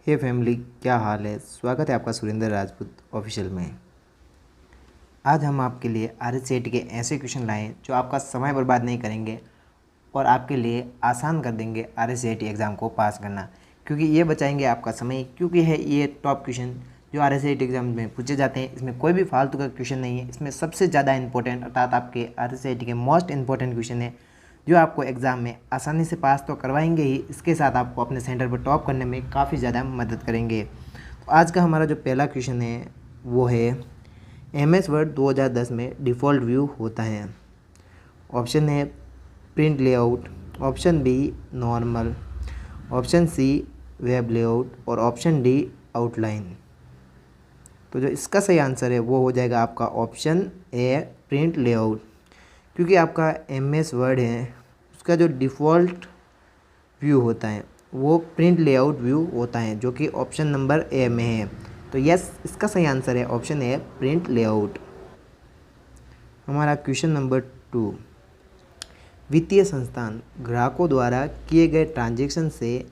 हे family, क्या हाल है। स्वागत है आपका सुरेंद्र राजपूत ऑफिशियल में। आज हम आपके लिए RSCET के ऐसे क्वेश्चन लाए हैं जो आपका समय बर्बाद नहीं करेंगे और आपके लिए आसान कर देंगे RSCET एग्ज़ाम को पास करना, क्योंकि ये बचाएंगे आपका समय। क्योंकि है ये टॉप क्वेश्चन जो RSCET एग्ज़ाम में पूछे जाते हैं। इसमें कोई भी फालतू का क्वेश्चन नहीं है। इसमें सबसे ज़्यादा इंपॉर्टेंट अर्थात आपके RSCET के मोस्ट इंपॉर्टेंट क्वेश्चन है जो आपको एग्ज़ाम में आसानी से पास तो करवाएंगे ही, इसके साथ आपको अपने सेंटर पर टॉप करने में काफ़ी ज़्यादा मदद करेंगे। तो आज का हमारा जो पहला क्वेश्चन है वो है MS वर्ड 2010 में डिफ़ॉल्ट व्यू होता है। ऑप्शन है print layout, option B normal, option C web layout और ऑप्शन डी आउटलाइन। तो जो इसका सही आंसर है वो हो जाएगा आपका ऑप्शन ए प्रिंट लेआउट, क्योंकि आपका MS वर्ड है उसका जो डिफ़ॉल्ट व्यू होता है वो प्रिंट लेआउट व्यू होता है, जो कि ऑप्शन नंबर ए में है। तो यस, इसका सही आंसर है ऑप्शन ए प्रिंट लेआउट। हमारा क्वेश्चन नंबर 2, वित्तीय संस्थान ग्राहकों द्वारा किए गए ट्रांजैक्शन से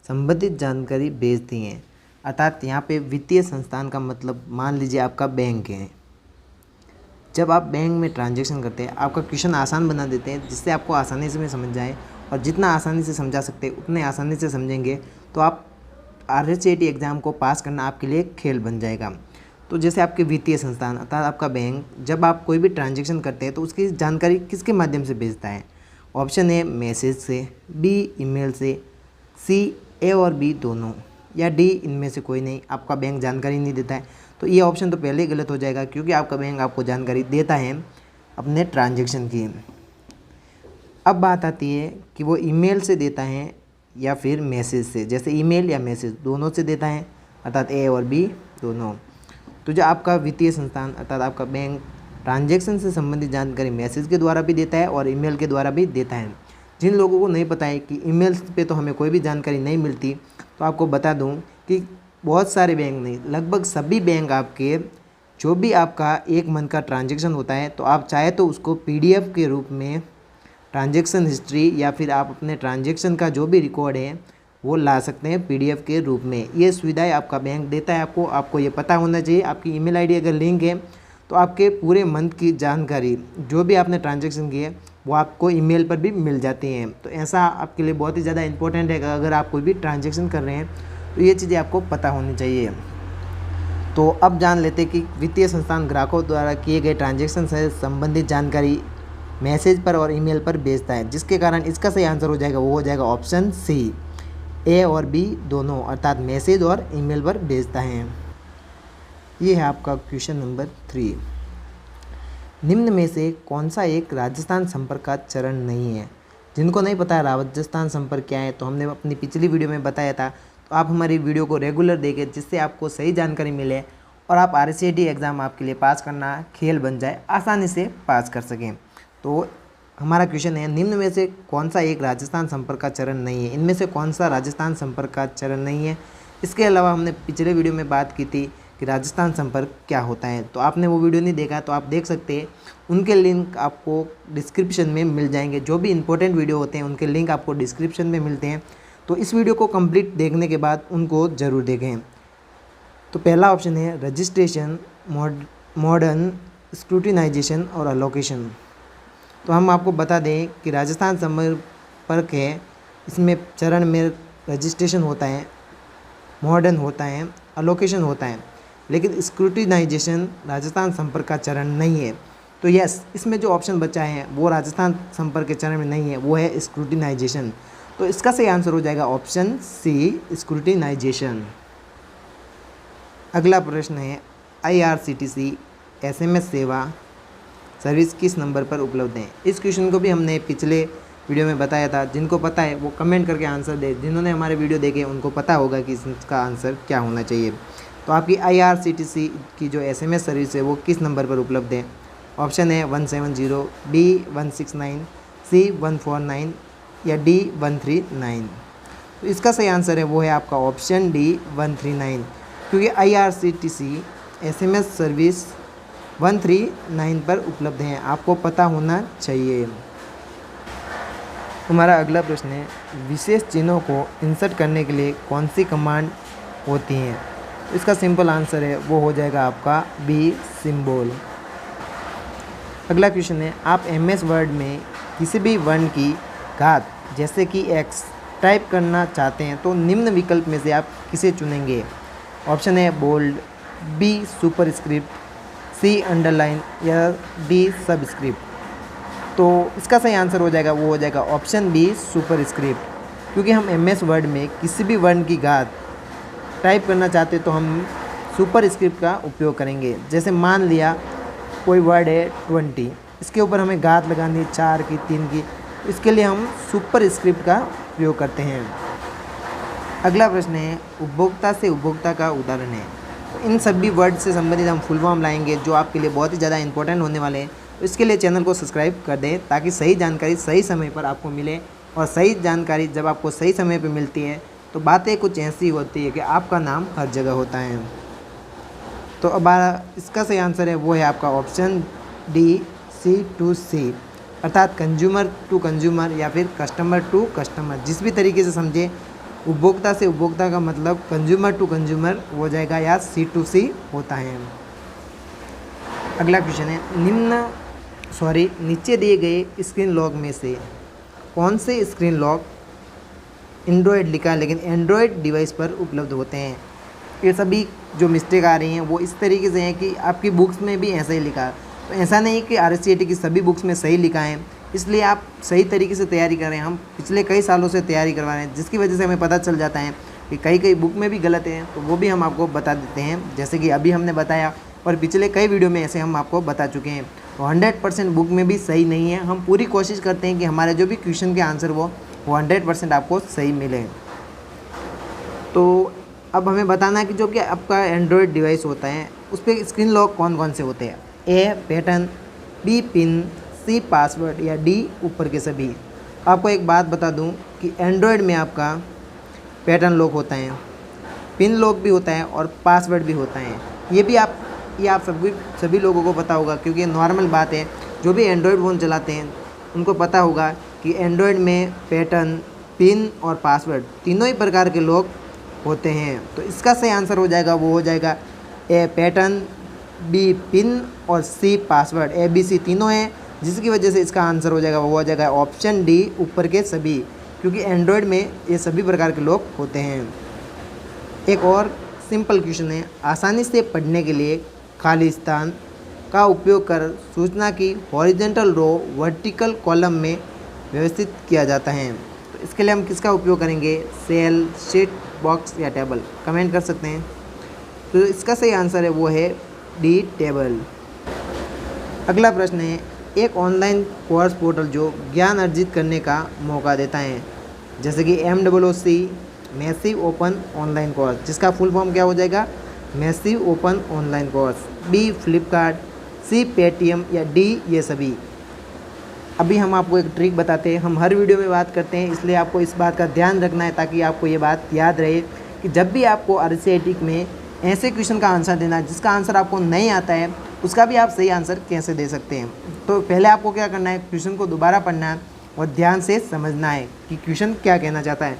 संबंधित जानकारी भेजती हैं। अर्थात यहाँ पे वित्तीय संस्थान का मतलब मान लीजिए आपका बैंक है। जब आप बैंक में ट्रांजैक्शन करते हैं, आपका क्वेश्चन आसान बना देते हैं जिससे आपको आसानी से समझ जाए, और जितना आसानी से समझा सकते हैं उतने आसानी से समझेंगे तो आप RSCET एग्ज़ाम को पास करना आपके लिए खेल बन जाएगा। तो जैसे आपके वित्तीय संस्थान अर्थात आपका बैंक, जब आप कोई भी ट्रांजैक्शन करते हैं तो उसकी जानकारी किसके माध्यम से भेजता है। ऑप्शन ए मैसेज से, बी ईमेल से, सी ए और बी दोनों, या डी इनमें से कोई नहीं, आपका बैंक जानकारी नहीं देता है। तो ये ऑप्शन तो पहले ही गलत हो जाएगा, क्योंकि आपका बैंक आपको जानकारी देता है अपने ट्रांजैक्शन की। अब बात आती है कि वो ईमेल से देता है या फिर मैसेज से। जैसे ईमेल या मैसेज दोनों से देता है, अर्थात ए और बी दोनों। तो जो आपका वित्तीय संस्थान अर्थात आपका बैंक ट्रांजैक्शन से संबंधित जानकारी मैसेज के द्वारा भी देता है और ईमेल के द्वारा भी देता है। जिन लोगों को नहीं पता है कि ईमेल पे तो हमें कोई भी जानकारी नहीं मिलती, तो आपको बता दूं कि बहुत सारे बैंक नहीं, लगभग सभी बैंक आपके जो भी आपका 1 मंथ का ट्रांजैक्शन होता है, तो आप चाहे तो उसको PDF के रूप में ट्रांजैक्शन हिस्ट्री या फिर आप अपने ट्रांजैक्शन का जो भी रिकॉर्ड है वो ला सकते हैं PDF के रूप में। ये सुविधाएं आपका बैंक देता है आपको ये पता होना चाहिए। आपकी ईमेल आईडी अगर लिंक है तो आपके पूरे मंथ की जानकारी जो भी आपने ट्रांजैक्शन की है वो आपको ईमेल पर भी मिल जाती हैं। तो ऐसा आपके लिए बहुत ही ज़्यादा इंपॉर्टेंट है कि अगर आप कोई भी ट्रांजैक्शन कर रहे हैं तो ये चीज़ें आपको पता होनी चाहिए। तो अब जान लेते हैं कि वित्तीय संस्थान ग्राहकों द्वारा किए गए ट्रांजैक्शन से संबंधित जानकारी मैसेज पर और ईमेल पर भेजता है, जिसके कारण इसका सही आंसर हो जाएगा वो हो जाएगा ऑप्शन सी, ए और बी दोनों, अर्थात मैसेज और ईमेल पर भेजता है। ये है आपका क्वेश्चन नंबर 3। निम्न में से कौन सा एक राजस्थान संपर्क का चरण नहीं है। जिनको नहीं पता राजस्थान संपर्क क्या है, तो हमने अपनी पिछली वीडियो में बताया था। तो आप हमारी वीडियो को रेगुलर देखें जिससे आपको सही जानकारी मिले और आप RSCET एग्ज़ाम आपके लिए पास करना खेल बन जाए, आसानी से पास कर सकें। तो हमारा क्वेश्चन है, निम्न में से कौन सा एक राजस्थान संपर्क का चरण नहीं है। इनमें से कौन सा राजस्थान संपर्क का चरण नहीं है। इसके अलावा हमने पिछले वीडियो में बात की थी कि राजस्थान संपर्क क्या होता है। तो आपने वो वीडियो नहीं देखा तो आप देख सकते हैं, उनके लिंक आपको डिस्क्रिप्शन में मिल जाएंगे। जो भी इंपॉर्टेंट वीडियो होते हैं उनके लिंक आपको डिस्क्रिप्शन में मिलते हैं। तो इस वीडियो को कंप्लीट देखने के बाद उनको ज़रूर देखें। तो पहला ऑप्शन है रजिस्ट्रेशन, मॉडर्न, स्क्रूटिनाइजेशन और अलोकेशन। तो हम आपको बता दें कि राजस्थान संपर्क है, इसमें चरण में रजिस्ट्रेशन होता है, मॉडर्न होता है, अलोकेशन होता है, लेकिन स्क्रूटिनाइजेशन राजस्थान संपर्क का चरण नहीं है। तो यस, इसमें जो ऑप्शन बचा है वो राजस्थान संपर्क के चरण में नहीं है, वो है स्क्रूटिनाइजेशन। तो इसका सही आंसर हो जाएगा ऑप्शन सी, स्क्रूटिनाइजेशन। अगला प्रश्न है, IRCTC SMS सेवा सर्विस किस नंबर पर उपलब्ध है। इस क्वेश्चन को भी हमने पिछले वीडियो में बताया था। जिनको पता है वो कमेंट करके आंसर दे। जिन्होंने हमारे वीडियो देखे उनको पता होगा कि इसका आंसर क्या होना चाहिए। तो आपकी IRCTC की जो SMS सर्विस है वो किस नंबर पर उपलब्ध है। ऑप्शन है 170, B 169, C 149 या D 139। तो इसका सही आंसर है वो है आपका ऑप्शन D 139, क्योंकि IRCTC SMS सर्विस 139 पर उपलब्ध हैं, आपको पता होना चाहिए। हमारा अगला प्रश्न है, विशेष चिन्हों को इंसर्ट करने के लिए कौन सी कमांड होती हैं। इसका सिंपल आंसर है वो हो जाएगा आपका बी, सिंबल। अगला क्वेश्चन है, आप MS वर्ड में किसी भी वर्ण की घात जैसे कि x टाइप करना चाहते हैं तो निम्न विकल्प में से आप किसे चुनेंगे? ऑप्शन है बोल्ड, बी सुपरस्क्रिप्ट, सी अंडरलाइन या डी सबस्क्रिप्ट। तो इसका सही आंसर हो जाएगा वो हो जाएगा ऑप्शन बी, सुपरस्क्रिप्ट। क्योंकि हम MS वर्ड में किसी भी वर्ण की घात टाइप करना चाहते तो हम सुपरस्क्रिप्ट का उपयोग करेंगे। जैसे मान लिया कोई वर्ड है 20, इसके ऊपर हमें घात लगानी 4 की, 3 की, इसके लिए हम सुपरस्क्रिप्ट का उपयोग करते हैं। अगला प्रश्न है, उपभोक्ता से उपभोक्ता का उदाहरण है। तो इन सभी वर्ड से संबंधित हम फुल फॉर्म लाएंगे जो आपके लिए बहुत ही ज़्यादा इंपॉर्टेंट होने वाले हैं। तो इसके लिए चैनल को सब्सक्राइब कर दें ताकि सही जानकारी सही समय पर आपको मिले। और सही जानकारी जब आपको सही समय पर मिलती है तो बातें कुछ ऐसी होती है कि आपका नाम हर जगह होता है। तो अब इसका सही आंसर है वो है आपका ऑप्शन डी, C2C, अर्थात कंज्यूमर टू कंज्यूमर या फिर कस्टमर टू कस्टमर। जिस भी तरीके से समझे, उपभोक्ता से उपभोक्ता का मतलब कंज्यूमर टू कंज्यूमर हो जाएगा या C2C होता है। अगला क्वेश्चन है, नीचे दिए गए स्क्रीन लॉक में से कौन से स्क्रीन लॉक एंड्रॉयड लिखा लेकिन एंड्रॉयड डिवाइस पर उपलब्ध होते हैं? ये सभी जो मिस्टेक आ रही हैं वो इस तरीके से हैं कि आपकी बुक्स में भी ऐसा ही लिखा है। तो ऐसा नहीं कि RSCET की सभी बुक्स में सही लिखा है, इसलिए आप सही तरीके से तैयारी कर रहे हैं। हम पिछले कई सालों से तैयारी करवा रहे हैं जिसकी वजह से हमें पता चल जाता है कि कई बुक में भी गलत है, तो वो भी हम आपको बता देते हैं, जैसे कि अभी हमने बताया और पिछले कई वीडियो में ऐसे हम आपको बता चुके हैं। तो 100% बुक में भी सही नहीं है। हम पूरी कोशिश करते हैं कि हमारे जो भी क्वेश्चन के आंसर वो 100% आपको सही मिले। तो अब हमें बताना है कि जो कि आपका एंड्रॉयड डिवाइस होता है उस पर स्क्रीन लॉक कौन कौन से होते हैं? A pattern, B pin, C password या डी ऊपर के सभी। आपको एक बात बता दूं कि एंड्रॉयड में आपका पैटर्न लॉक होता है, पिन लॉक भी होता है और पासवर्ड भी होता है। ये आप सभी लोगों को पता होगा क्योंकि नॉर्मल बात है। जो भी एंड्रॉयड फ़ोन चलाते हैं उनको पता होगा कि एंड्रॉयड में पैटर्न, पिन और पासवर्ड तीनों ही प्रकार के लॉक होते हैं। तो इसका सही आंसर हो जाएगा वो हो जाएगा ए पैटर्न, बी पिन और सी पासवर्ड। ABC तीनों हैं, जिसकी वजह से इसका आंसर हो जाएगा वो हो जाएगा ऑप्शन डी, ऊपर के सभी। क्योंकि एंड्रॉयड में ये सभी प्रकार के लॉक होते हैं। एक और सिंपल क्वेश्चन है, आसानी से पढ़ने के लिए खाली स्थान का उपयोग कर सूचना की हॉरिजॉन्टल रो वर्टिकल कॉलम में व्यवस्थित किया जाता है। तो इसके लिए हम किसका उपयोग करेंगे? सेल, शीट, बॉक्स या टेबल? कमेंट कर सकते हैं। तो इसका सही आंसर है वो है डी, टेबल। अगला प्रश्न है, एक ऑनलाइन कोर्स पोर्टल जो ज्ञान अर्जित करने का मौका देता है, जैसे कि MOOC, massive open online course, जिसका फुल फॉर्म क्या हो जाएगा? Massive open online course. B Flipkart, C Paytm या डी ये सभी। अभी हम आपको एक ट्रिक बताते हैं। हम हर वीडियो में बात करते हैं, इसलिए आपको इस बात का ध्यान रखना है ताकि आपको ये बात याद रहे कि जब भी आपको RSCET में ऐसे क्वेश्चन का आंसर देना है जिसका आंसर आपको नहीं आता है, उसका भी आप सही आंसर कैसे दे सकते हैं। तो पहले आपको क्या करना है, क्वेश्चन को दोबारा पढ़ना है और ध्यान से समझना है कि क्वेश्चन क्या कहना चाहता है।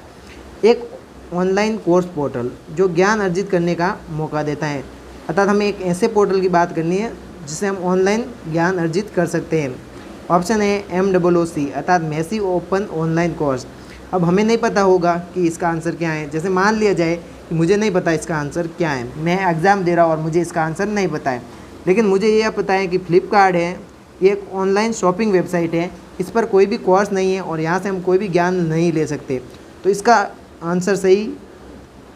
एक ऑनलाइन कोर्स पोर्टल जो ज्ञान अर्जित करने का मौका देता है, अर्थात हमें एक ऐसे पोर्टल की बात करनी है जिससे हम ऑनलाइन ज्ञान अर्जित कर सकते हैं। ऑप्शन है MOOC, अर्थात मैसिव ओपन ऑनलाइन कोर्स। अब हमें नहीं पता होगा कि इसका आंसर क्या है। जैसे मान लिया जाए कि मुझे नहीं पता इसका आंसर क्या है, मैं एग्ज़ाम दे रहा हूँ और मुझे इसका आंसर नहीं पता है, लेकिन मुझे यह पता है कि फ्लिपकार्ट है, ये एक ऑनलाइन शॉपिंग वेबसाइट है, इस पर कोई भी कोर्स नहीं है और यहाँ से हम कोई भी ज्ञान नहीं ले सकते। तो इसका आंसर सही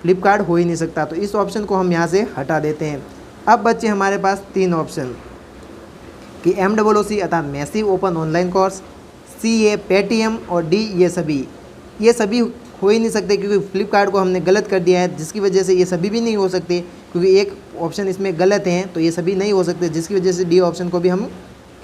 फ्लिपकार्ट हो ही नहीं सकता। तो इस ऑप्शन को हम यहाँ से हटा देते हैं। अब बच्चे हमारे पास 3 ऑप्शन कि MOOC अर्थात massive open online course, CA Paytm और D ये सभी हो ही नहीं सकते क्योंकि फ्लिपकार्ट को हमने गलत कर दिया है, जिसकी वजह से ये सभी भी नहीं हो सकते क्योंकि एक ऑप्शन इसमें गलत है, तो ये सभी नहीं हो सकते, जिसकी वजह से D ऑप्शन को भी हम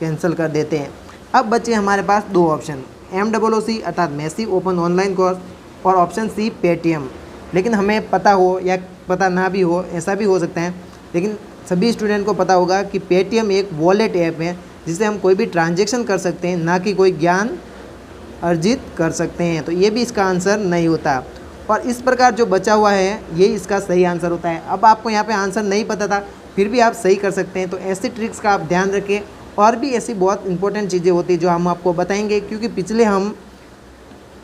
कैंसिल कर देते हैं। अब बच्चे हमारे पास 2 ऑप्शन, MOOC अर्थात मैसिव ओपन ऑनलाइन कोर्स और ऑप्शन C पेटीएम। लेकिन हमें पता हो या पता ना भी हो, ऐसा भी हो सकता है, लेकिन सभी स्टूडेंट को पता होगा कि पेटीएम एक वॉलेट ऐप है जिससे हम कोई भी ट्रांजैक्शन कर सकते हैं, ना कि कोई ज्ञान अर्जित कर सकते हैं। तो ये भी इसका आंसर नहीं होता। और इस प्रकार जो बचा हुआ है यही इसका सही आंसर होता है। अब आपको यहाँ पे आंसर नहीं पता था फिर भी आप सही कर सकते हैं, तो ऐसे ट्रिक्स का आप ध्यान रखें। और भी ऐसी बहुत इंपॉर्टेंट चीज़ें होती हैं जो हम आपको बताएंगे, क्योंकि पिछले हम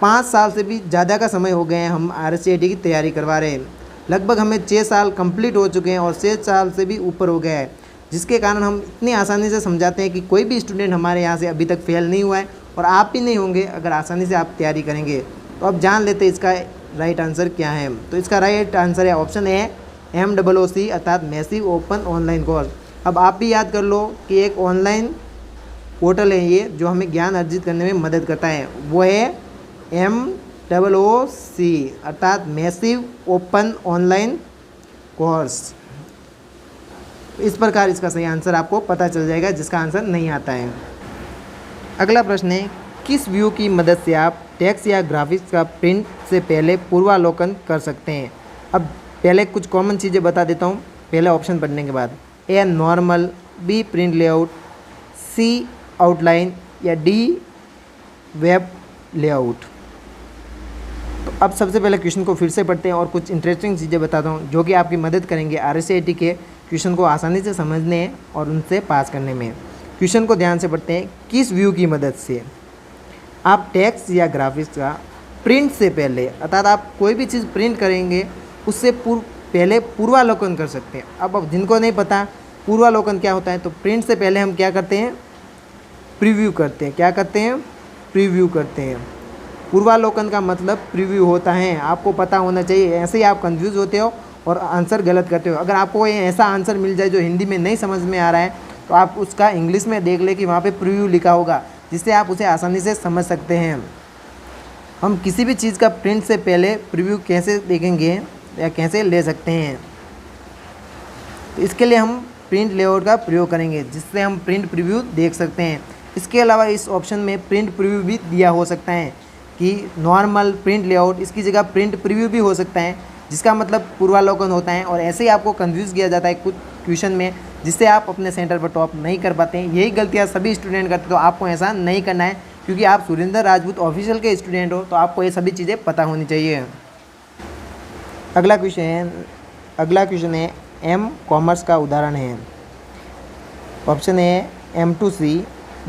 5 साल से भी ज़्यादा का समय हो गए हैं हम RSCIT की तैयारी करवा रहे हैं। लगभग हमें 6 साल कंप्लीट हो चुके हैं और 6 साल से भी ऊपर हो गया है, जिसके कारण हम इतनी आसानी से समझाते हैं कि कोई भी स्टूडेंट हमारे यहाँ से अभी तक फेल नहीं हुआ है और आप भी नहीं होंगे अगर आसानी से आप तैयारी करेंगे। तो अब जान लेते हैं इसका राइट आंसर क्या है। तो इसका राइट आंसर है ऑप्शन ए MOOC अर्थात मैसिव ओपन ऑनलाइन कोर्स। अब आप भी याद कर लो कि एक ऑनलाइन पोर्टल है ये जो हमें ज्ञान अर्जित करने में मदद करता है, वो है MOOC अर्थात मैसिव ओपन ऑनलाइन कोर्स। इस प्रकार इसका सही आंसर आपको पता चल जाएगा जिसका आंसर नहीं आता है। अगला प्रश्न है, किस व्यू की मदद से आप टेक्स्ट या ग्राफिक्स का प्रिंट से पहले पूर्वावलोकन कर सकते हैं। अब पहले कुछ कॉमन चीज़ें बता देता हूँ पहले ऑप्शन पढ़ने के बाद। A normal, B print layout, C outline या डी वेब लेआउट। तो अब सबसे पहले क्वेश्चन को फिर से पढ़ते हैं और कुछ इंटरेस्टिंग चीज़ें बताता हूँ जो कि आपकी मदद करेंगे RSCIT के क्वेश्चन को आसानी से समझने और उनसे पास करने में। क्वेश्चन को ध्यान से पढ़ते हैं। किस व्यू की मदद से आप टेक्स्ट या ग्राफिक्स का प्रिंट से पहले अर्थात आप कोई भी चीज़ प्रिंट करेंगे उससे पहले पूर्वावलोकन कर सकते हैं। अब जिनको नहीं पता पूर्वावलोकन क्या होता है, तो प्रिंट से पहले हम क्या करते हैं, प्रीव्यू करते हैं। क्या करते हैं, प्रीव्यू करते हैं। पूर्वावलोकन का मतलब प्रीव्यू होता है, आपको पता होना चाहिए। ऐसे ही आप कंफ्यूज होते हो और आंसर गलत करते हो। अगर आपको कोई ऐसा आंसर मिल जाए जो हिंदी में नहीं समझ में आ रहा है तो आप उसका इंग्लिश में देख ले कि वहाँ पे प्रीव्यू लिखा होगा, जिससे आप उसे आसानी से समझ सकते हैं। हम किसी भी चीज़ का प्रिंट से पहले प्रीव्यू कैसे देखेंगे या कैसे ले सकते हैं, तो इसके लिए हम प्रिंट लेआउट का प्रयोग करेंगे, जिससे हम प्रिंट प्रीव्यू देख सकते हैं। इसके अलावा इस ऑप्शन में प्रिंट प्रीव्यू भी दिया हो सकता है कि नॉर्मल प्रिंट लेआउट, इसकी जगह प्रिंट प्रीव्यू भी हो सकता है, जिसका मतलब पूर्वावलोकन होता है। और ऐसे ही आपको कंफ्यूज किया जाता है कुछ क्वेश्चन में, जिससे आप अपने सेंटर पर टॉप नहीं कर पाते हैं। यही गलतियाँ सभी स्टूडेंट करते, तो आपको ऐसा नहीं करना है, क्योंकि आप सुरेंद्र राजपूत ऑफिशियल के स्टूडेंट हो, तो आपको ये सभी चीज़ें पता होनी चाहिए। अगला क्वेश्चन है M कॉमर्स का उदाहरण है। ऑप्शन है M2C,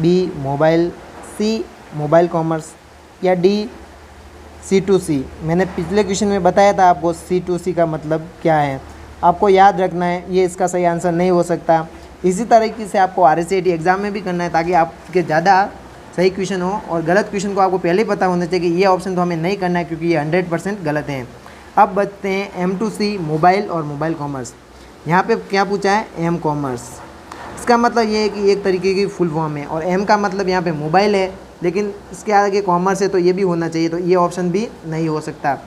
B mobile, C mobile commerce या D C2C। मैंने पिछले क्वेश्चन में बताया था आपको C2C का मतलब क्या है, आपको याद रखना है, ये इसका सही आंसर नहीं हो सकता। इसी तरीके से आपको RSCIT एग्ज़ाम में भी करना है, ताकि आपके ज़्यादा सही क्वेश्चन हो और गलत क्वेश्चन को आपको पहले ही पता होना चाहिए कि ये ऑप्शन तो हमें नहीं करना है, क्योंकि ये 100% गलत है। अब बचते हैं M2C मोबाइल और मोबाइल कॉमर्स। यहाँ पे क्या पूछा है, M कॉमर्स। इसका मतलब ये है कि एक तरीके की फुल फॉर्म है, और M का मतलब यहाँ पे मोबाइल है, लेकिन इसके आगे कॉमर्स है तो ये भी होना चाहिए, तो ये ऑप्शन भी नहीं हो सकता।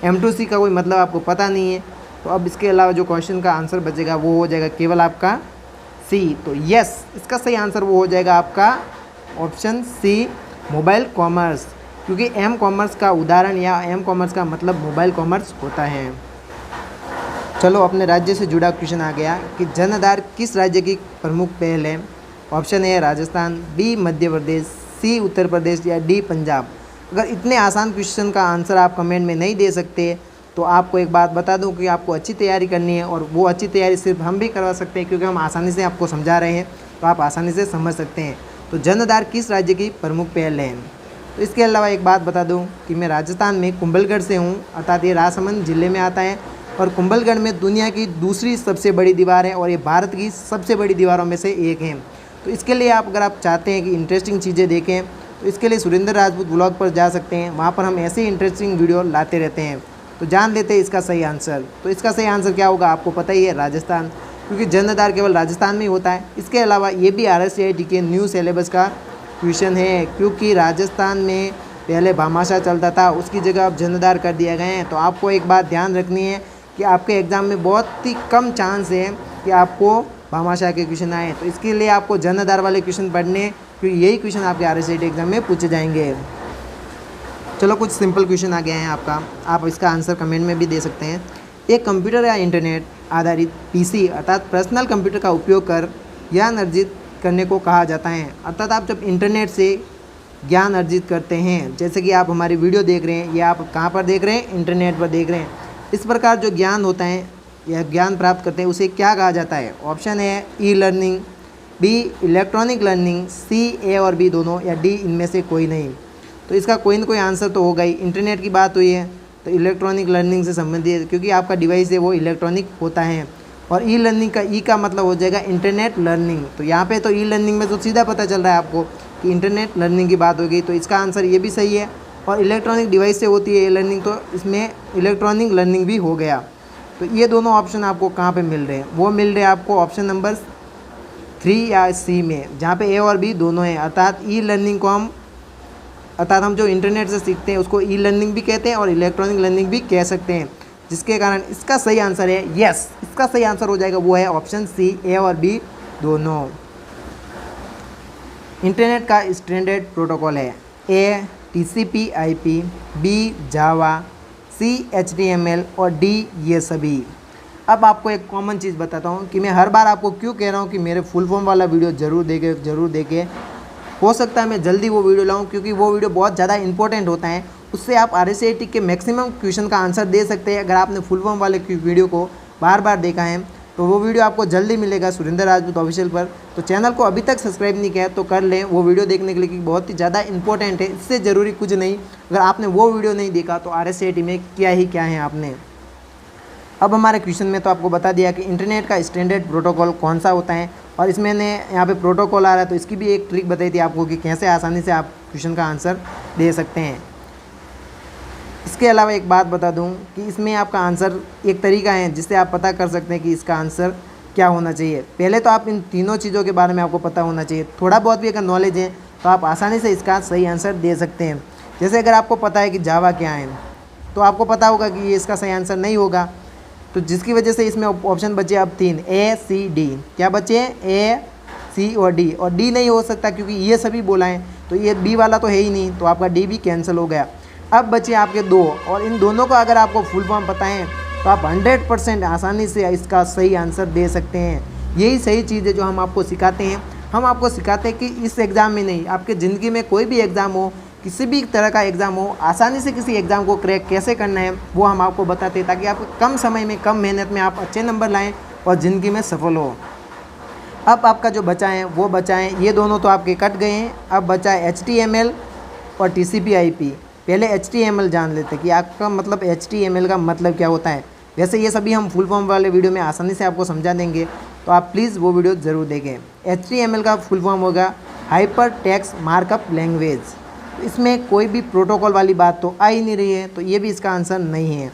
M2C का कोई मतलब आपको पता नहीं है, तो अब इसके अलावा जो क्वेश्चन का आंसर बचेगा वो हो जाएगा केवल आपका C। तो यस, इसका सही आंसर वो हो जाएगा आपका ऑप्शन C मोबाइल कॉमर्स, क्योंकि M कॉमर्स का उदाहरण या M कॉमर्स का मतलब मोबाइल कॉमर्स होता है। चलो, अपने राज्य से जुड़ा क्वेश्चन आ गया कि जन आधार किस राज्य की प्रमुख पहल है। Option A Rajasthan, B Madhya Pradesh, सी उत्तर प्रदेश या डी पंजाब। अगर इतने आसान क्वेश्चन का आंसर आप कमेंट में नहीं दे सकते तो आपको एक बात बता दूं कि आपको अच्छी तैयारी करनी है, और वो अच्छी तैयारी सिर्फ हम भी करवा सकते हैं, क्योंकि हम आसानी से आपको समझा रहे हैं, तो आप आसानी से समझ सकते हैं। तो जन आधार किस राज्य की प्रमुख पहल है। तो इसके अलावा एक बात बता दूं कि मैं राजस्थान में कुंभलगढ़ से हूं, अर्थात ये राजसमंद जिले में आता है, और कुंभलगढ़ में दुनिया की दूसरी सबसे बड़ी दीवार है और ये भारत की सबसे बड़ी दीवारों में से एक है। तो इसके लिए अगर आप चाहते हैं कि इंटरेस्टिंग चीज़ें देखें तो इसके लिए सुरेंद्र राजपूत ब्लॉग पर जा सकते हैं, वहाँ पर हम ऐसे इंटरेस्टिंग वीडियो लाते रहते हैं। तो जान लेते हैं इसका सही आंसर। तो इसका सही आंसर क्या होगा, आपको पता ही है, राजस्थान, क्योंकि जन आधार केवल राजस्थान में ही होता है। इसके अलावा ये भी RSCIT के न्यू सिलेबस का क्वेश्चन है, क्योंकि राजस्थान में पहले भामाशाह चलता था, उसकी जगह अब जन आधार कर दिया गए हैं। तो आपको एक बात ध्यान रखनी है कि आपके एग्ज़ाम में बहुत ही कम चांस है कि आपको भामाशाह के क्वेश्चन आए, तो इसके लिए आपको जन आधार वाले क्वेश्चन पढ़ने, क्योंकि यही क्वेश्चन आपके RSCIT एग्ज़ाम में पूछे जाएंगे। चलो, कुछ सिंपल क्वेश्चन आ गया है आपका, आप इसका आंसर कमेंट में भी दे सकते हैं। एक कंप्यूटर या इंटरनेट आधारित PC अर्थात पर्सनल कंप्यूटर का उपयोग कर ज्ञान अर्जित करने को कहा जाता है। अर्थात आप जब इंटरनेट से ज्ञान अर्जित करते हैं। जैसे कि आप हमारी वीडियो देख रहे हैं, ये आप कहाँ पर देख रहे हैं, इंटरनेट पर देख रहे हैं। इस प्रकार जो ज्ञान होता है या ज्ञान प्राप्त करते हैं उसे क्या कहा जाता है? ऑप्शन है e learning, B electronic learning, C A और बी दोनों, या डी इनमें से कोई नहीं। तो इसका कोई ना कोई आंसर तो होगा ही। इंटरनेट की बात हुई है तो इलेक्ट्रॉनिक लर्निंग से संबंधित है, क्योंकि आपका डिवाइस है वो इलेक्ट्रॉनिक होता है। और ई लर्निंग का ई का मतलब हो जाएगा इंटरनेट लर्निंग। तो यहाँ पे तो ई लर्निंग में तो सीधा पता चल रहा है आपको कि इंटरनेट लर्निंग की बात हो गई, तो इसका आंसर ये भी सही है। और इलेक्ट्रॉनिक डिवाइस से होती है ये लर्निंग, तो इसमें इलेक्ट्रॉनिक लर्निंग भी हो गया। तो ये दोनों ऑप्शन आपको कहाँ पे मिल रहे हैं? वो मिल रहे हैं आपको ऑप्शन नंबर 3 या सी में, जहाँ पे ए और बी दोनों हैं। अर्थात ई लर्निंग को हम जो इंटरनेट से सीखते हैं उसको ई लर्निंग भी कहते हैं और इलेक्ट्रॉनिक लर्निंग भी कह सकते हैं, जिसके कारण इसका सही आंसर है यस, इसका सही आंसर हो जाएगा वो है ऑप्शन सी, ए और बी दोनों। इंटरनेट का स्टैंडर्ड प्रोटोकॉल है ए TCP/IP, बी जावा, सी HTML और डी ये सभी। अब आपको एक कॉमन चीज़ बताता हूँ कि मैं हर बार आपको क्यों कह रहा हूँ कि मेरे फुल फॉर्म वाला वीडियो ज़रूर देखें। हो सकता है मैं जल्दी वो वीडियो लाऊं, क्योंकि वो वीडियो बहुत ज़्यादा इंपॉर्टेंट होता है। उससे आप RSAT के मैक्सिमम क्वेश्चन का आंसर दे सकते हैं। अगर आपने फुल फॉर्म वाले वीडियो को बार बार देखा है तो वो वीडियो आपको जल्दी मिलेगा सुरेंद्र राजपूत ऑफिशियल पर। तो चैनल को अभी तक सब्सक्राइब नहीं किया है तो कर लें वो वीडियो देखने के लिए, क्योंकि बहुत ही ज़्यादा इंपॉर्टेंट है। इससे ज़रूरी कुछ नहीं, अगर आपने वो वीडियो नहीं देखा तो RSAT में क्या है आपने। अब हमारे क्वेश्चन में तो आपको बता दिया कि इंटरनेट का स्टैंडर्ड प्रोटोकॉल कौन सा होता है, और इसमें ने यहाँ पे प्रोटोकॉल आ रहा है तो इसकी भी एक ट्रिक बताई थी आपको कि कैसे आसानी से आप क्वेश्चन का आंसर दे सकते हैं। इसके अलावा एक बात बता दूं कि इसमें आपका आंसर एक तरीका है जिससे आप पता कर सकते हैं कि इसका आंसर क्या होना चाहिए। पहले तो आप इन तीनों चीज़ों के बारे में आपको पता होना चाहिए। थोड़ा बहुत भी अगर नॉलेज है तो आप आसानी से इसका सही आंसर दे सकते हैं। जैसे अगर आपको पता है कि जावा क्या है तो आपको पता होगा कि ये इसका सही आंसर नहीं होगा, तो जिसकी वजह से इसमें ऑप्शन बचे अब 3 A C D। क्या बचे? A C और D, और D नहीं हो सकता क्योंकि ये सभी बोला है, तो ये B वाला तो है ही नहीं, तो आपका D भी कैंसिल हो गया। अब बचे आपके 2, और इन दोनों का अगर आपको फुल फॉर्म पता है तो आप 100% आसानी से इसका सही आंसर दे सकते हैं। यही सही चीज़ है जो हम आपको सिखाते हैं। हम आपको सिखाते हैं कि इस एग्ज़ाम में नहीं, आपके ज़िंदगी में कोई भी एग्ज़ाम हो, किसी भी तरह का एग्ज़ाम हो, आसानी से किसी एग्ज़ाम को क्रैक कैसे करना है वो हम आपको बताते हैं, ताकि आप कम समय में कम मेहनत में आप अच्छे नंबर लाएं और ज़िंदगी में सफल हो। अब आपका जो बचा है वो बचा है, ये दोनों तो आपके कट गए हैं। अब बचा है HTML और TCP/IP। पहले HTML जान लेते हैं कि आपका मतलब HTML का मतलब क्या होता है। वैसे ये सभी हम फुल फॉर्म वाले वीडियो में आसानी से आपको समझा देंगे, तो आप प्लीज़ वो वीडियो ज़रूर देखें। HTML का फुल फॉर्म होगा हाइपर टेक्स्ट मार्कअप लैंग्वेज। इसमें कोई भी प्रोटोकॉल वाली बात तो आ ही नहीं रही है, तो ये भी इसका आंसर नहीं है।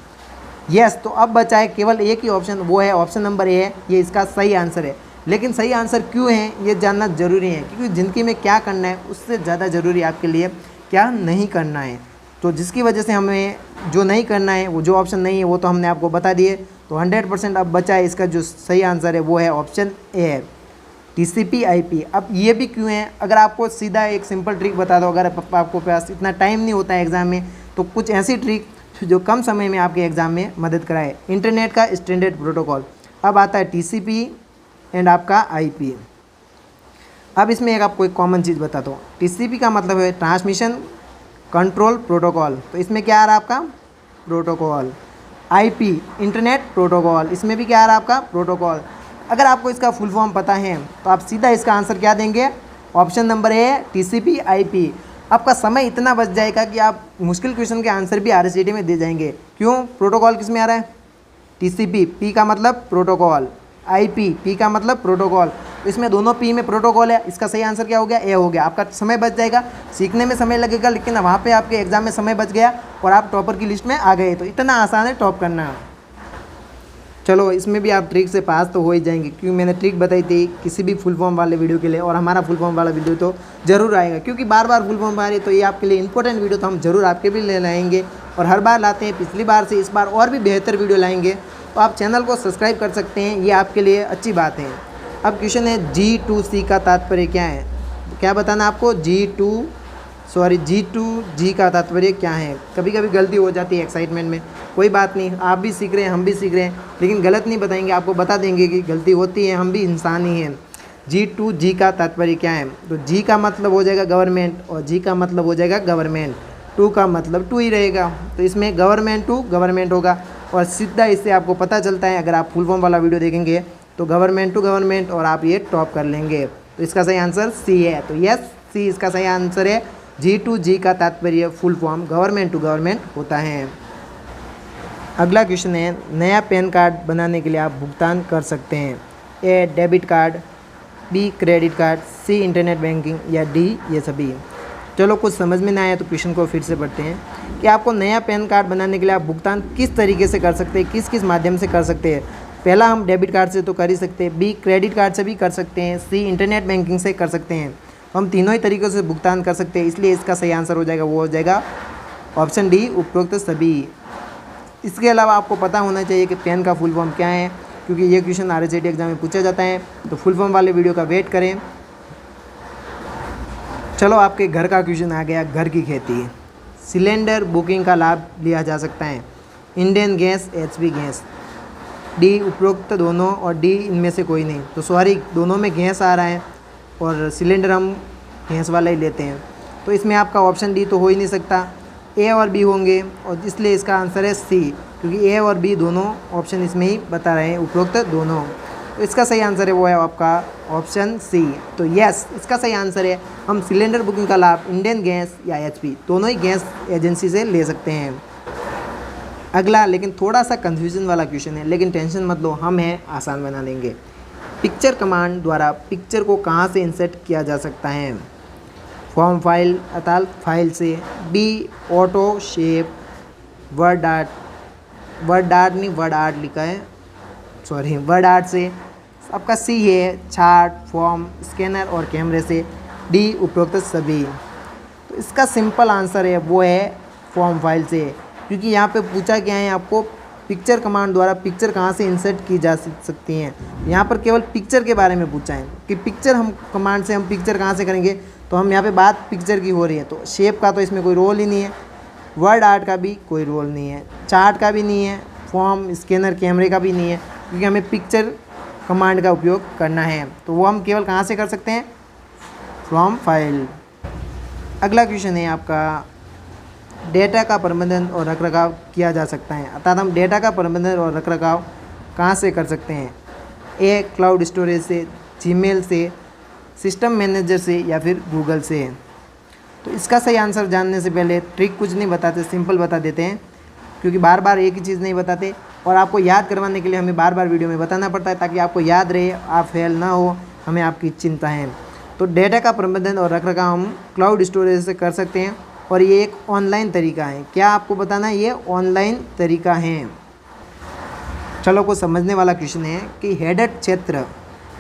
यस, तो अब बचा है केवल एक ही ऑप्शन, वो है ऑप्शन नंबर ए है, ये इसका सही आंसर है। लेकिन सही आंसर क्यों है ये जानना ज़रूरी है, क्योंकि ज़िंदगी में क्या करना है उससे ज़्यादा ज़रूरी आपके लिए क्या नहीं करना है। तो जिसकी वजह से हमें जो नहीं करना है, वो जो ऑप्शन नहीं है वो तो हमने आपको बता दिए। तो 100% अब बचा है, इसका जो सही आंसर है वो है ऑप्शन ए है, TCP/IP। अब ये भी क्यों है, अगर आपको सीधा एक सिंपल ट्रिक बता दो, अगर आपको पास इतना टाइम नहीं होता है एग्ज़ाम में, तो कुछ ऐसी ट्रिक जो कम समय में आपके एग्ज़ाम में मदद कराए। इंटरनेट का स्टैंडर्ड प्रोटोकॉल, अब आता है TCP एंड आपका IP। अब इसमें एक आपको एक कॉमन चीज़ बताता हूँ। TCP का मतलब है ट्रांसमिशन कंट्रोल प्रोटोकॉल, तो इसमें क्या आ रहा है आपका प्रोटोकॉल। IP इंटरनेट प्रोटोकॉल, इसमें भी क्या आ रहा है आपका प्रोटोकॉल। अगर आपको इसका फुल फॉर्म पता है तो आप सीधा इसका आंसर क्या देंगे, ऑप्शन नंबर ए TCP/IP। आपका समय इतना बच जाएगा कि आप मुश्किल क्वेश्चन के आंसर भी RSAT में दे जाएंगे। क्यों? प्रोटोकॉल किस में आ रहा है, TCP, P का मतलब प्रोटोकॉल, IP, P का मतलब प्रोटोकॉल। तो इसमें दोनों P में प्रोटोकॉल है, इसका सही आंसर क्या हो गया, ए हो गया। आपका समय बच जाएगा, सीखने में समय लगेगा, लेकिन वहाँ पे आपके एग्जाम में समय बच गया और आप टॉपर की लिस्ट में आ गए। तो इतना आसान है टॉप करना। चलो इसमें भी आप ट्रिक से पास तो हो ही जाएंगे, क्योंकि मैंने ट्रिक बताई थी किसी भी फुल फॉर्म वाले वीडियो के लिए, और हमारा फुल फॉर्म वाला वीडियो तो ज़रूर आएगा, क्योंकि बार बार फुल फॉर्म आ रही है, तो ये आपके लिए इंपॉर्टेंट वीडियो तो हम ज़रूर आपके भी ले लाएंगे, और हर बार लाते हैं। पिछली बार से इस बार और भी बेहतर वीडियो लाएंगे, तो आप चैनल को सब्सक्राइब कर सकते हैं, ये आपके लिए अच्छी बात है। अब क्वेश्चन है G2C का तात्पर्य क्या है, क्या बताना आपको, G2G का तात्पर्य क्या है। कभी कभी गलती हो जाती है एक्साइटमेंट में, कोई बात नहीं, आप भी सीख रहे हैं, हम भी सीख रहे हैं, लेकिन गलत नहीं बताएंगे, आपको बता देंगे कि गलती होती है, हम भी इंसान ही हैं। G का तात्पर्य क्या है? तो G का मतलब हो जाएगा गवर्नमेंट और G का मतलब हो जाएगा गवर्नमेंट, टू का मतलब टू ही रहेगा, तो इसमें गवर्नमेंट टू गवर्नमेंट होगा। और सीधा इससे आपको पता चलता है, अगर आप फुल फॉर्म वाला वीडियो देखेंगे तो गवर्नमेंट टू गवर्नमेंट, और आप ये टॉप कर लेंगे। तो इसका सही आंसर सी है। तो यस, सी इसका सही आंसर है। G का तात्पर्य full form government to government होता है। अगला क्वेश्चन है, नया पैन कार्ड बनाने के लिए आप भुगतान कर सकते हैं। A debit card, B credit card, C internet banking या डी ये सभी। चलो कुछ समझ में ना आया तो क्वेश्चन को फिर से पढ़ते हैं कि आपको नया पैन कार्ड बनाने के लिए आप भुगतान किस तरीके से कर सकते हैं, किस किस माध्यम से कर सकते हैं। पहला हम डेबिट कार्ड से तो कर ही सकते हैं, बी क्रेडिट कार्ड से भी कर सकते हैं, सी इंटरनेट बैंकिंग से कर सकते हैं। हम तीनों ही तरीक़ों से भुगतान कर सकते हैं, इसलिए इसका सही आंसर हो जाएगा, वो हो जाएगा ऑप्शन डी उपरोक्त सभी। इसके अलावा आपको पता होना चाहिए कि पैन का फुल फॉर्म क्या है, क्योंकि ये क्वेश्चन RSAT एग्जाम में पूछा जाता है। तो फुल फॉर्म वाले वीडियो का वेट करें। चलो आपके घर का क्वेश्चन आ गया, घर की खेती। सिलेंडर बुकिंग का लाभ लिया जा सकता है, Indian gas, HP gas, D उपरोक्त दोनों और डी इनमें से कोई नहीं। तो सॉरी, दोनों में गैस आ रहा है और सिलेंडर हम गैस वाला ही लेते हैं, तो इसमें आपका ऑप्शन डी तो हो ही नहीं सकता, ए और बी होंगे, और इसलिए इसका आंसर है सी, क्योंकि ए और बी दोनों ऑप्शन इसमें ही बता रहे हैं, उपरोक्त दोनों। तो इसका सही आंसर है वो है आपका ऑप्शन सी। तो यस, इसका सही आंसर है, हम सिलेंडर बुकिंग का लाभ इंडियन गैस या HP दोनों ही गैस एजेंसी से ले सकते हैं। अगला लेकिन थोड़ा सा कन्फ्यूजन वाला क्वेश्चन है, लेकिन टेंशन मत लो, हम है आसान बना देंगे। पिक्चर कमांड द्वारा पिक्चर को कहाँ से इंसर्ट किया जा सकता है? फॉर्म फाइल अर्थात फाइल से, B auto shape, word art नहीं वर्ड आर्ट लिखा है, सॉरी वर्ड आर्ट से, आपका सी है चार्ट, फॉर्म, स्कैनर और कैमरे से, डी उपरोक्त सभी। तो इसका सिंपल आंसर है वो है फॉर्म फाइल से, क्योंकि यहाँ पे पूछा क्या है आपको, पिक्चर कमांड द्वारा पिक्चर कहाँ से इंसर्ट की जा सकती हैं। यहाँ पर केवल पिक्चर के बारे में पूछा है कि पिक्चर हम कमांड से हम पिक्चर कहाँ से करेंगे, तो हम यहाँ पे बात पिक्चर की हो रही है, तो शेप का तो इसमें कोई रोल ही नहीं है, वर्ड आर्ट का भी कोई रोल नहीं है, चार्ट का भी नहीं है, फॉर्म, स्कैनर, कैमरे का भी नहीं है, क्योंकि हमें पिक्चर कमांड का उपयोग करना है। तो वो हम केवल कहाँ से कर सकते हैं? From file. अगला क्वेश्चन है आपका, डेटा का प्रबंधन और रखरखाव किया जा सकता है, अर्थात हम डेटा का प्रबंधन और रखरखाव कहाँ से कर सकते हैं? ए क्लाउड स्टोरेज से, जीमेल से, सिस्टम मैनेजर से या फिर गूगल से। तो इसका सही आंसर जानने से पहले ट्रिक कुछ नहीं बताते, सिंपल बता देते हैं, क्योंकि बार बार एक ही चीज़ नहीं बताते, और आपको याद करवाने के लिए हमें बार बार वीडियो में बताना पड़ता है, ताकि आपको याद रहे, आप फेल ना हो, हमें आपकी चिंता है। तो डेटा का प्रबंधन और रखरखाव हम क्लाउड स्टोरेज से कर सकते हैं, और ये एक ऑनलाइन तरीका है। क्या आपको बताना है? ये ऑनलाइन तरीका है। चलो कुछ समझने वाला क्वेश्चन है कि हेडर क्षेत्र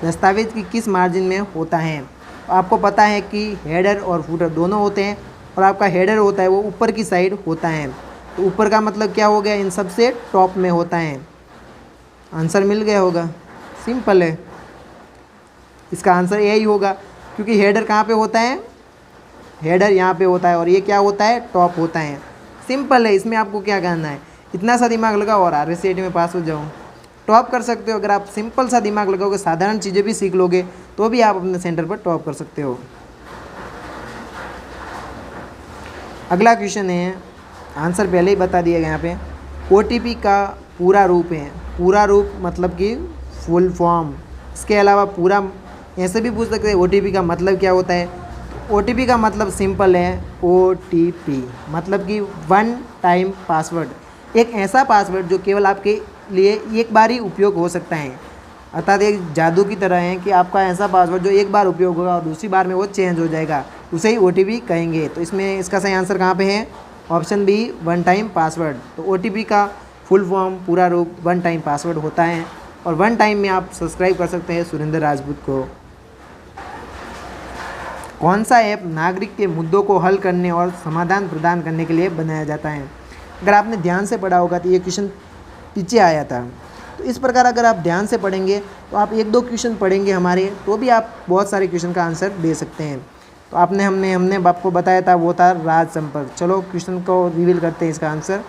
दस्तावेज की किस मार्जिन में होता है? तो आपको पता है कि हेडर और फुटर दोनों होते हैं, और आपका हेडर होता है वो ऊपर की साइड होता है। तो ऊपर का मतलब क्या हो गया? इन सब से टॉप में होता है। आंसर मिल गया होगा, सिंपल है, इसका आंसर यही होगा, क्योंकि हेडर कहाँ पे होता है? हेडर यहाँ पे होता है, और ये क्या होता है? टॉप होता है। सिंपल है, इसमें आपको क्या करना है, इतना सा दिमाग लगाओ और RSAT में पास हो जाओ, टॉप कर सकते हो। अगर आप सिंपल सा दिमाग लगाओगे, साधारण चीज़ें भी सीख लोगे, तो भी आप अपने सेंटर पर टॉप कर सकते हो। अगला क्वेश्चन है, आंसर पहले ही बता दिया गया यहाँ पे, OTP का पूरा रूप है, पूरा रूप मतलब कि फुल फॉर्म। इसके अलावा पूरा ऐसे भी पूछ सकते हैं OTP का मतलब क्या होता है। OTP का मतलब सिंपल है, OTP मतलब कि वन टाइम पासवर्ड, एक ऐसा पासवर्ड जो केवल आपके लिए एक बार ही उपयोग हो सकता है, अर्थात एक जादू की तरह है कि आपका ऐसा पासवर्ड जो एक बार उपयोग होगा और दूसरी बार में वो चेंज हो जाएगा, उसे ही OTP कहेंगे। तो इसमें इसका सही आंसर कहाँ पे है? Option B, one time password. तो OTP का फुल फॉर्म, पूरा रूप वन टाइम पासवर्ड होता है, और वन टाइम में आप सब्सक्राइब कर सकते हैं सुरेंद्र राजपूत को। कौन सा ऐप नागरिक के मुद्दों को हल करने और समाधान प्रदान करने के लिए बनाया जाता है? अगर आपने ध्यान से पढ़ा होगा तो ये क्वेश्चन पीछे आया था। तो इस प्रकार अगर आप ध्यान से पढ़ेंगे, तो आप एक दो क्वेश्चन पढ़ेंगे हमारे, तो भी आप बहुत सारे क्वेश्चन का आंसर दे सकते हैं। तो हमने आपको बताया था वो था राज संपर्क। चलो क्वेश्चन को रिवील करते हैं इसका आंसर।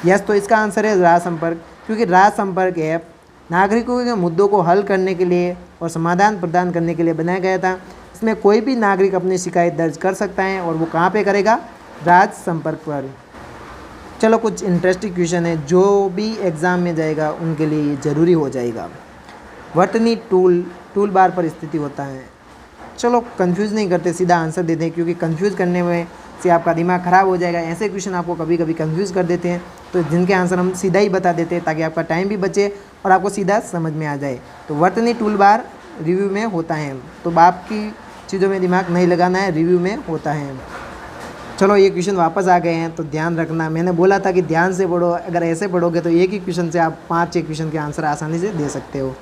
यस, तो इसका आंसर है राज संपर्क, क्योंकि राज संपर्क ऐप नागरिकों के मुद्दों को हल करने के लिए और समाधान प्रदान करने के लिए बनाया गया था। इसमें कोई भी नागरिक अपनी शिकायत दर्ज कर सकता है और वो कहाँ पे करेगा? राज्य संपर्क पर। चलो कुछ इंटरेस्टिंग क्वेश्चन है जो भी एग्ज़ाम में जाएगा उनके लिए ये ज़रूरी हो जाएगा। वर्तनी टूल बार पर स्थिति होता है। चलो कंफ्यूज नहीं करते, सीधा आंसर दे दें, क्योंकि कंफ्यूज करने में से आपका दिमाग ख़राब हो जाएगा। ऐसे क्वेश्चन आपको कभी कभी कंफ्यूज कर देते हैं, तो जिनके आंसर हम सीधा ही बता देते हैं ताकि आपका टाइम भी बचे और आपको सीधा समझ में आ जाए। तो वर्तनी टूल बार रिव्यू में होता है, तो बाकी चीज़ों में दिमाग नहीं लगाना है, रिव्यू में होता है। चलो ये क्वेश्चन वापस आ गए हैं, तो ध्यान रखना, मैंने बोला था कि ध्यान से पढ़ो। अगर ऐसे पढ़ोगे तो एक ही क्वेश्चन से आप 5-6 क्वेश्चन के आंसर आसानी से दे सकते हो।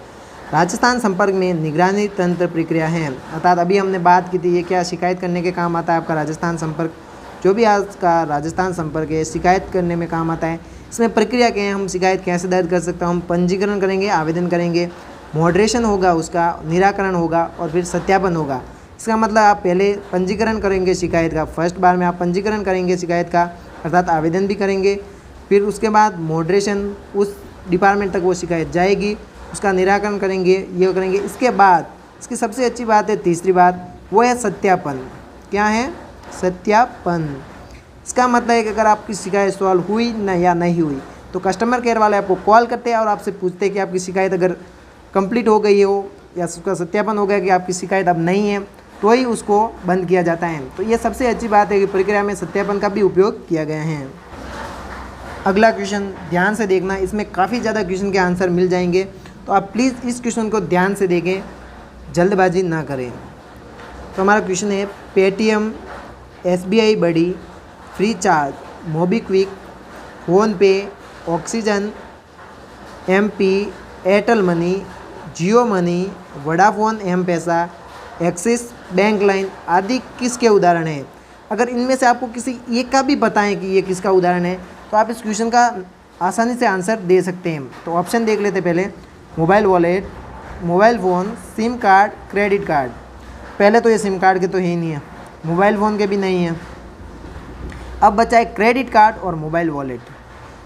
राजस्थान संपर्क में निगरानी तंत्र प्रक्रिया है, अर्थात अभी हमने बात की थी ये क्या शिकायत करने के काम आता है आपका राजस्थान संपर्क। जो भी आज का राजस्थान संपर्क है शिकायत करने में काम आता है। इसमें प्रक्रिया क्या है, हम शिकायत कैसे दर्ज कर सकते हैं? हम पंजीकरण करेंगे, आवेदन करेंगे, मॉडरेशन होगा, उसका निराकरण होगा और फिर सत्यापन होगा। इसका मतलब आप पहले पंजीकरण करेंगे शिकायत का, फर्स्ट बार में आप पंजीकरण करेंगे शिकायत का, अर्थात आवेदन भी करेंगे। फिर उसके बाद मॉडरेशन, उस डिपार्टमेंट तक वो शिकायत जाएगी, उसका निराकरण करेंगे, ये करेंगे। इसके बाद इसकी सबसे अच्छी बात है, तीसरी बात, वो है सत्यापन। क्या है? सत्यापन। इसका मतलब है कि अगर आपकी शिकायत सॉल्व हुई न या नहीं हुई तो कस्टमर केयर वाले आपको कॉल करते हैं और आपसे पूछते हैं कि आपकी शिकायत अगर कंप्लीट हो गई हो या उसका सत्यापन हो गया कि आपकी शिकायत अब नहीं है, तो ही उसको बंद किया जाता है। तो ये सबसे अच्छी बात है कि प्रक्रिया में सत्यापन का भी उपयोग किया गया है। अगला क्वेश्चन ध्यान से देखना, इसमें काफ़ी ज़्यादा क्वेश्चन के आंसर मिल जाएंगे, तो आप प्लीज़ इस क्वेश्चन को ध्यान से देखें, जल्दबाजी ना करें। तो हमारा क्वेश्चन है, Paytm, SBI buddy, FreeCharge, MobiKwik, PhonePe, Oxigen, MP, Airtel Money, Jio Money, Vodafone M-पैसा, एक्सिस बैंक लाइन आदि किसके उदाहरण हैं? अगर इनमें से आपको किसी एक का भी पता है कि ये किसका उदाहरण है तो आप इस क्वेश्चन का आसानी से आंसर दे सकते हैं। तो ऑप्शन देख लेते पहले, mobile wallet, mobile phone, SIM card, credit card. पहले तो ये सिम कार्ड के तो ही नहीं है, मोबाइल फ़ोन के भी नहीं है। अब बचा है क्रेडिट कार्ड और मोबाइल वॉलेट।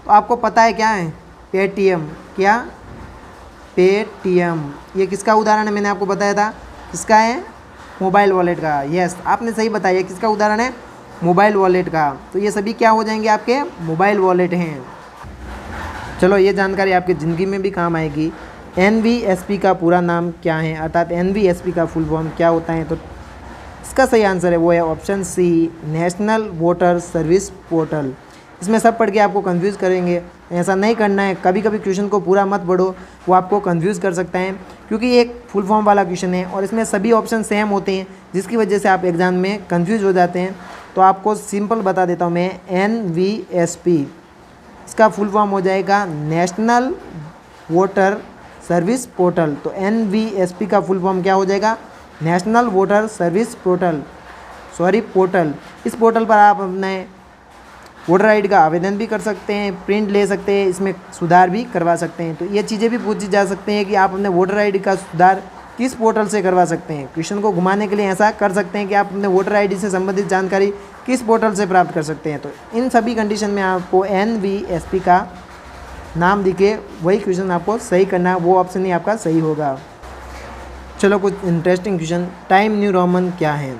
तो आपको पता है क्या है? पेटीएम। क्या? पेटीएम। ये किसका उदाहरण है? मैंने आपको बताया था किसका है? मोबाइल वॉलेट का। यस, आपने सही बताया, किसका उदाहरण है? मोबाइल वॉलेट का। तो ये सभी क्या हो जाएंगे? आपके मोबाइल वॉलेट हैं। चलो ये जानकारी आपकी ज़िंदगी में भी काम आएगी। NVSP का पूरा नाम क्या है, अर्थात NVSP का फुल फॉर्म क्या होता है? तो इसका सही आंसर है वो है option C, national voter service portal. इसमें सब पढ़ के आपको कंफ्यूज करेंगे, ऐसा नहीं करना है। कभी कभी क्वेश्चन को पूरा मत पढ़ो, वो आपको कंफ्यूज कर सकता है, क्योंकि ये एक फुल फॉर्म वाला क्वेश्चन है और इसमें सभी ऑप्शन सेम होते हैं, जिसकी वजह से आप एग्ज़ाम में कंफ्यूज हो जाते हैं। तो आपको सिंपल बता देता हूँ मैं, NVSP इसका फुल फॉर्म हो जाएगा नेशनल वोटर सर्विस पोर्टल। तो NVSP का फुल फॉर्म क्या हो जाएगा? National voter service portal, portal. इस पोर्टल पर आप अपने वोटर आईडी का आवेदन भी कर सकते हैं, प्रिंट ले सकते हैं, इसमें सुधार भी करवा सकते हैं। तो ये चीज़ें भी पूछी जा सकते हैं कि आप अपने वोटर आईडी का सुधार किस पोर्टल से करवा सकते हैं। क्वेश्चन को घुमाने के लिए ऐसा कर सकते हैं कि आप अपने वोटर आईडी से संबंधित जानकारी किस पोर्टल से प्राप्त कर सकते हैं। तो इन सभी कंडीशन में आपको NVSP का नाम दिखे वही क्वेश्चन आपको सही करना है, वो ऑप्शन ही आपका सही होगा। चलो कुछ interesting question, time new Roman क्या है?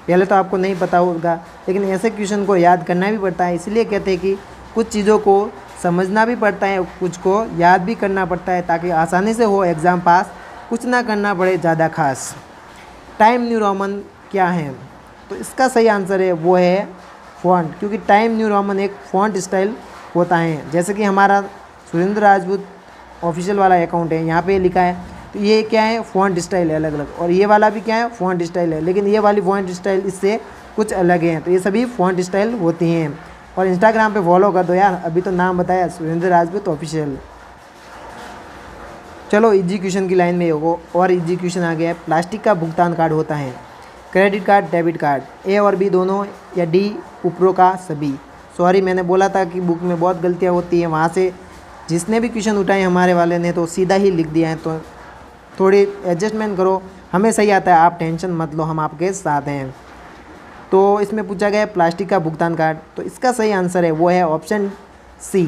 पहले तो आपको नहीं पता होगा, लेकिन ऐसे क्वेश्चन को याद करना भी पड़ता है। इसलिए कहते हैं कि कुछ चीज़ों को समझना भी पड़ता है, कुछ को याद भी करना पड़ता है, ताकि आसानी से हो एग्ज़ाम पास, कुछ ना करना पड़े ज़्यादा खास। टाइम न्यू रोमन क्या है? तो इसका सही आंसर है वो है फ़ॉन्ट, क्योंकि टाइम न्यू रोमन एक फ़ॉन्ट स्टाइल होता है। जैसे कि हमारा सुरेंद्र राजपूत ऑफिशियल वाला अकाउंट है, यहाँ पे लिखा है, तो ये क्या है? फ़ॉन्ट स्टाइल है अलग अलग, और ये वाला भी क्या है? फ़ॉन्ट स्टाइल है, लेकिन ये वाली फ़ॉन्ट स्टाइल इससे कुछ अलग है। तो ये सभी फ़ॉन्ट स्टाइल होती हैं। और इंस्टाग्राम पे फॉलो कर दो यार, अभी तो नाम बताया सुरेंद्र राजपूत ऑफिशियल। चलो एग्जीक्यूशन की लाइन में होगा, और एग्जीक्यूशन आ गया है। प्लास्टिक का भुगतान कार्ड होता है, credit card, debit card, A और B दोनों, या D ऊपरों का सभी। सॉरी, मैंने बोला था कि बुक में बहुत गलतियाँ होती हैं, वहाँ से जिसने भी क्वेश्चन उठाए हमारे वाले ने तो सीधा ही लिख दिया है, तो थोड़ी एडजस्टमेंट करो। हमें सही आता है, आप टेंशन मत लो, हम आपके साथ हैं। तो इसमें पूछा गया है प्लास्टिक का भुगतान कार्ड, तो इसका सही आंसर है वो है ऑप्शन सी।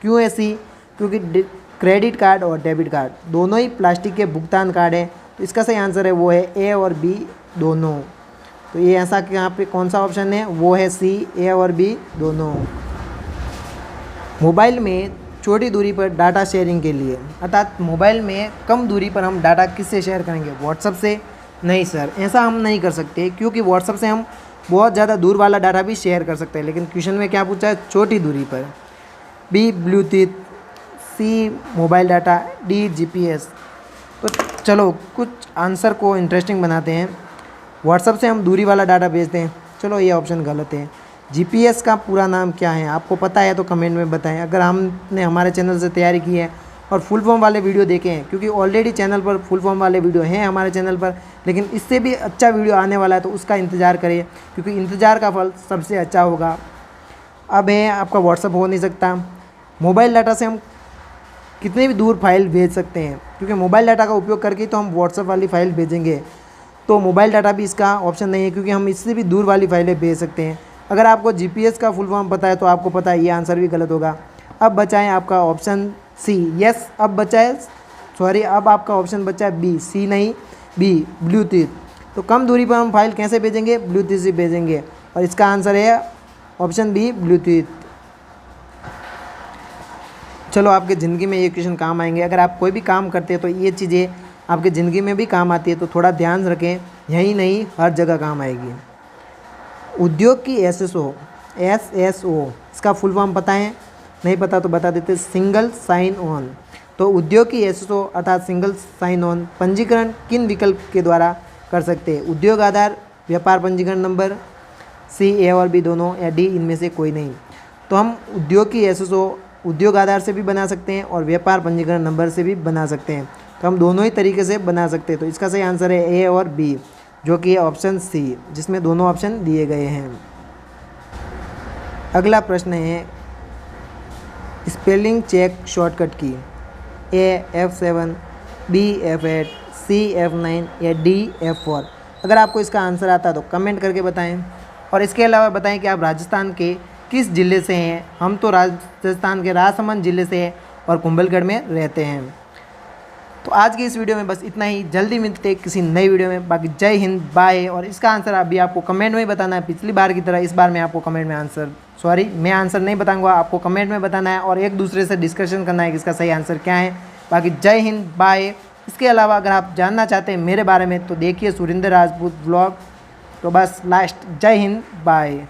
क्यों है सी? क्योंकि क्रेडिट कार्ड और डेबिट कार्ड दोनों ही प्लास्टिक के भुगतान कार्ड हैं। तो इसका सही आंसर है वो है ए और बी दोनों। तो ये ऐसा कि यहाँ पे कौन सा ऑप्शन है, वो है सी, ए और बी दोनों। मोबाइल में छोटी दूरी पर डाटा शेयरिंग के लिए, अर्थात मोबाइल में कम दूरी पर हम डाटा किससे शेयर करेंगे, व्हाट्सएप से? नहीं सर, ऐसा हम नहीं कर सकते, क्योंकि व्हाट्सएप से हम बहुत ज़्यादा दूर वाला डाटा भी शेयर कर सकते हैं, लेकिन क्वेश्चन में क्या पूछा है, छोटी दूरी पर। बी ब्लूटूथ, सी मोबाइल डाटा, डी जीपीएस। तो चलो कुछ आंसर को इंटरेस्टिंग बनाते हैं। व्हाट्सएप से हम दूरी वाला डाटा भेजते हैं, चलो ये ऑप्शन गलत है। जीपीएस का पूरा नाम क्या है, आपको पता है तो कमेंट में बताएं। अगर हमने हमारे चैनल से तैयारी की है और फुल फॉर्म वाले वीडियो देखे हैं, क्योंकि ऑलरेडी चैनल पर फुल फॉर्म वाले वीडियो हैं हमारे चैनल पर, लेकिन इससे भी अच्छा वीडियो आने वाला है, तो उसका इंतज़ार करिए, क्योंकि इंतज़ार का फल सबसे अच्छा होगा। अब है आपका व्हाट्सएप हो नहीं सकता। मोबाइल डाटा से हम कितने भी दूर फाइल भेज सकते हैं, क्योंकि मोबाइल डाटा का उपयोग करके तो हम व्हाट्सएप वाली फ़ाइल भेजेंगे। तो मोबाइल डाटा भी इसका ऑप्शन नहीं है, क्योंकि हम इससे भी दूर वाली फाइलें भेज सकते हैं। अगर आपको जीपीएस का फुल फॉर्म पता है तो आपको पता है ये आंसर भी गलत होगा। अब बचा है आपका ऑप्शन सी, यस अब बचा है, सॉरी अब आपका ऑप्शन बचा है बी, सी नहीं बी, ब्लूटूथ। तो कम दूरी पर हम फाइल कैसे भेजेंगे, ब्लूटूथ से भेजेंगे, और इसका आंसर है ऑप्शन बी, ब्लूटूथ। चलो आपके ज़िंदगी में ये क्वेश्चन काम आएंगे। अगर आप कोई भी काम करते हैं तो ये चीज़ें आपके ज़िंदगी में भी काम आती है, तो थोड़ा ध्यान रखें, यही नहीं हर जगह काम आएगी। उद्योग की एसएसओ, इसका फुल फॉर्म पता है? नहीं पता तो बता देते, सिंगल साइन ऑन। तो उद्योग की एसएसओ अर्थात सिंगल साइन ऑन पंजीकरण किन विकल्प के द्वारा कर सकते हैं, उद्योग आधार, व्यापार पंजीकरण नंबर, सी, ए और बी दोनों, या डी इनमें से कोई नहीं। तो हम उद्योग की एसएसओ उद्योग आधार से भी बना सकते हैं और व्यापार पंजीकरण नंबर से भी बना सकते हैं। तो हम दोनों ही तरीके से बना सकते हैं। तो इसका सही आंसर है ए और बी, जो कि ऑप्शन सी, जिसमें दोनों ऑप्शन दिए गए हैं। अगला प्रश्न है स्पेलिंग चेक शॉर्टकट की, ए F7, बी F8, सी F9 या डी F4। अगर आपको इसका आंसर आता है तो कमेंट करके बताएं, और इसके अलावा बताएं कि आप राजस्थान के किस ज़िले से हैं। हम तो राजस्थान के राजसमंद ज़िले से हैं और कुंभलगढ़ में रहते हैं। तो आज की इस वीडियो में बस इतना ही, जल्दी मिलते हैं किसी नई वीडियो में। बाकी जय हिंद, बाय। और इसका आंसर अभी आपको कमेंट में ही बताना है, पिछली बार की तरह इस बार मैं आपको कमेंट में मैं आंसर नहीं बताऊंगा, आपको कमेंट में बताना है और एक दूसरे से डिस्कशन करना है कि इसका सही आंसर क्या है। बाकी जय हिंद, बाय। इसके अलावा अगर आप जानना चाहते हैं मेरे बारे में तो देखिए सुरिंदर राजपूत व्लॉग। तो बस लास्ट, जय हिंद, बाय।